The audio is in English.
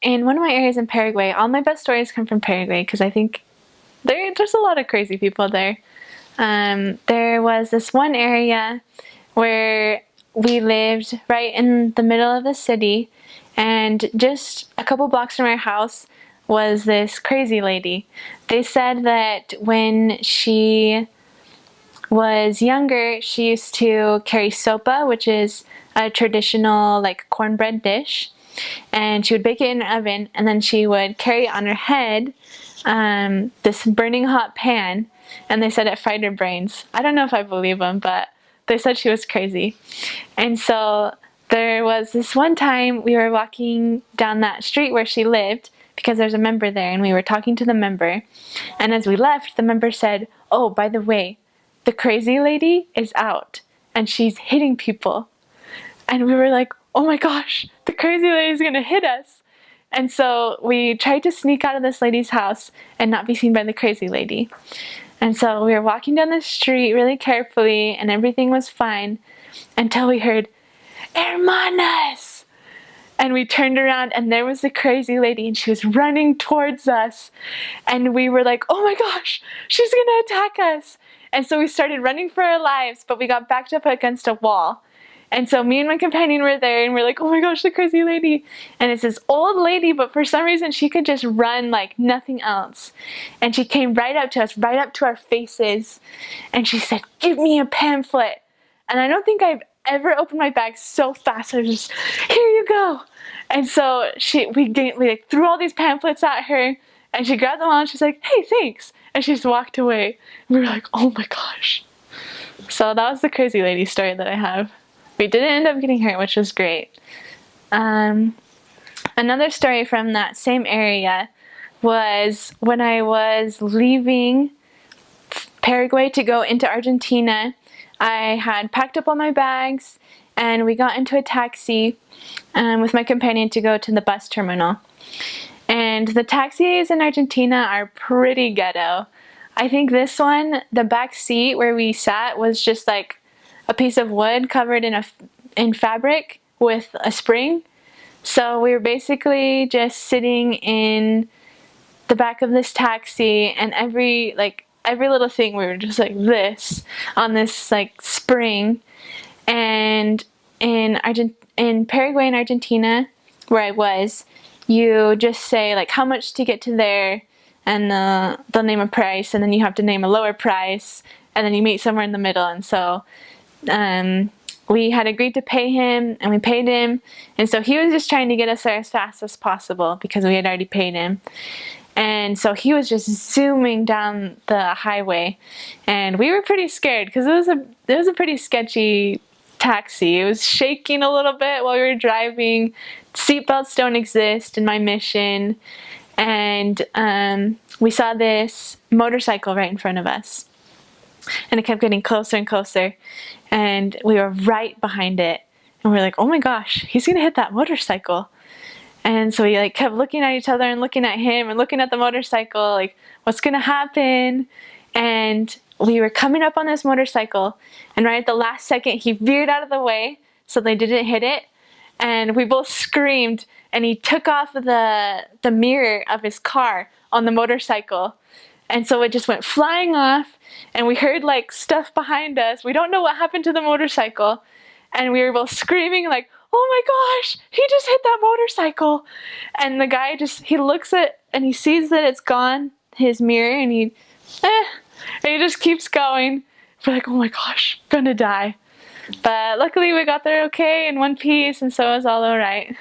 in one of my areas in Paraguay, all my best stories come from Paraguay because I think there's a lot of crazy people there. There was this one area where we lived right in the middle of the city, and just a couple blocks from our house was this crazy lady. They said that when she was younger, she used to carry sopa, which is a traditional like cornbread dish, and she would bake it in an oven, and then she would carry on her head this burning hot pan, and they said it fried her brains. I don't know if I believe them, but they said she was crazy. And so there was this one time we were walking down that street where she lived because there's a member there, and we were talking to the member, and as we left, the member said, "Oh, by the way, the crazy lady is out and she's hitting people." And we were like, "Oh my gosh, the crazy lady's gonna hit us." And so we tried to sneak out of this lady's house and not be seen by the crazy lady. And so we were walking down the street really carefully, and everything was fine until we heard, "Hermanas!" And we turned around, and there was the crazy lady, and she was running towards us. And we were like, "Oh my gosh, she's gonna attack us." And so we started running for our lives, but we got backed up against a wall. And so me and my companion were there, and we're like, "Oh my gosh, the crazy lady." And it's this old lady, but for some reason she could just run like nothing else. And she came right up to us, right up to our faces. And she said, "Give me a pamphlet." And I don't think I've ever opened my bag so fast. I was just, "Here you go." And so we like, threw all these pamphlets at her, and she grabbed them all, and she's like, "Hey, thanks." And she just walked away. We were like, "Oh my gosh." So that was the crazy lady story that I have. We didn't end up getting hurt, which was great. Another story from that same area was when I was leaving Paraguay to go into Argentina. I had packed up all my bags, and we got into a taxi with my companion to go to the bus terminal. And the taxis in Argentina are pretty ghetto. I think this one, the back seat where we sat, was just like a piece of wood covered in fabric with a spring. So we were basically just sitting in the back of this taxi, and every little thing we were just like this on this like spring. And in Paraguay and Argentina, where I was, you just say like how much to get to there, and they'll name a price, and then you have to name a lower price, and then you meet somewhere in the middle. And so we had agreed to pay him, and we paid him, and so he was just trying to get us there as fast as possible because we had already paid him. And so he was just zooming down the highway, and we were pretty scared because it was a pretty sketchy taxi. It was shaking a little bit while we were driving. Seatbelts don't exist in my mission, and we saw this motorcycle right in front of us, and it kept getting closer and closer, and we were right behind it, and we were like, "Oh my gosh, he's gonna hit that motorcycle." And so we like kept looking at each other and looking at him and looking at the motorcycle, like, what's gonna happen? And we were coming up on this motorcycle, and right at the last second he veered out of the way so they didn't hit it, and we both screamed, and he took off the mirror of his car on the motorcycle. And so it just went flying off, and we heard like stuff behind us. We don't know what happened to the motorcycle, and we were both screaming like, "Oh my gosh, he just hit that motorcycle." And the guy he looks at, and he sees that it's gone, his mirror, and he just keeps going. We're like, "Oh my gosh, gonna die." But luckily we got there okay in one piece, and so it was all alright.